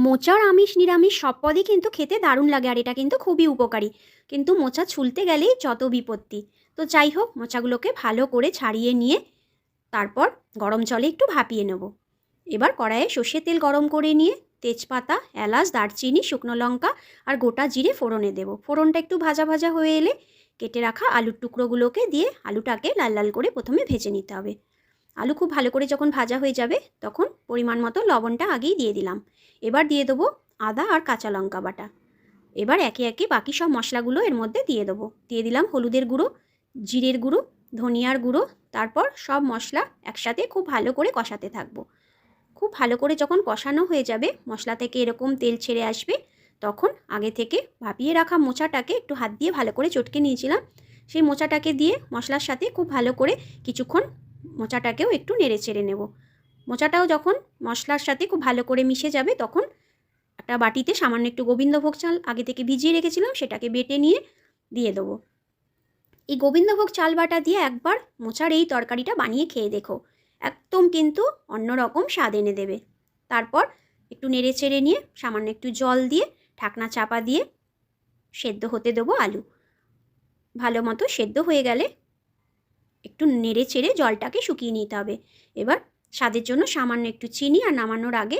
মোচার আমিষ নিরামিষ সব পদই কিন্তু খেতে দারুণ লাগে, আর এটা কিন্তু খুবই উপকারী। কিন্তু মোচা ছুলতে গেলেই যত বিপত্তি। তো যাই হোক, মোচাগুলোকে ভালো করে ছাড়িয়ে নিয়ে তারপর গরম জলে একটু ভাপিয়ে নেব। এবার কড়াইয়ে সর্ষের তেল গরম করে নিয়ে তেজপাতা, এলাচ, দারচিনি, শুকনো লঙ্কা আর গোটা জিরে ফোড়নে দেব। ফোড়নটা একটু ভাজা ভাজা হয়ে এলে কেটে রাখা আলুর টুকরোগুলোকে দিয়ে আলুটাকে লাল লাল করে প্রথমে ভেজে নিতে হবে। আলু খুব ভালো করে যখন ভাজা হয়ে যাবে তখন পরিমাণ মতো লবণটা আগেই দিয়ে দিলাম। এবার দিয়ে দেবো আদা আর কাঁচা লঙ্কা বাটা। এবার একে একে বাকি সব মশলাগুলো এর মধ্যে দিয়ে দেবো। দিয়ে দিলাম হলুদের গুঁড়ো, জিরের গুঁড়ো, ধনিয়ার গুঁড়ো। তারপর সব মশলা একসাথে খুব ভালো করে কষাতে থাকবো। খুব ভালো করে যখন কষানো হয়ে যাবে, মশলা থেকে এরকম তেল ছেড়ে আসবে, তখন আগে থেকে ভাপিয়ে রাখা মোচাটাকে একটু হাত দিয়ে ভালো করে চটকে নিয়েছিলাম, সেই মোচাটাকে দিয়ে মশলার সাথে খুব ভালো করে কিছুক্ষণ মোচাটাকেও একটু নেড়ে চেড়ে নেব। মোচাটাও যখন মশলার সাথে খুব ভালো করে মিশে যাবে তখন একটা বাটিতে সামান্য একটু গোবিন্দভোগ চাল আগে থেকে ভিজিয়ে রেখেছিলাম, সেটাকে বেটে নিয়ে দিয়ে দেবো। এই গোবিন্দভোগ চাল বাটা দিয়ে একবার মোচার এই তরকারিটা বানিয়ে খেয়ে দেখো, একদম কিন্তু অন্যরকম স্বাদ এনে দেবে। তারপর একটু নেড়ে চেড়ে নিয়ে সামান্য একটু জল দিয়ে ঢাকনা চাপা দিয়ে সেদ্ধ হতে দেবো আলু। ভালো মতো সেদ্ধ হয়ে গেলে একটু নেড়ে চেড়ে জলটাকে শুকিয়ে নিতে হবে। এবার স্বাদের জন্য সামান্য একটু চিনি আর নামানোর আগে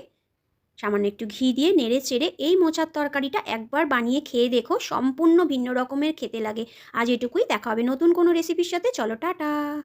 সামান্য একটু ঘি দিয়ে নেড়ে চেড়ে এই মোচার তরকারিটা একবার বানিয়ে খেয়ে দেখো, সম্পূর্ণ ভিন্ন রকমের খেতে লাগে। আজ এটুকুই, দেখা হবে নতুন কোনো রেসিপির সাথে। চলো টাটা।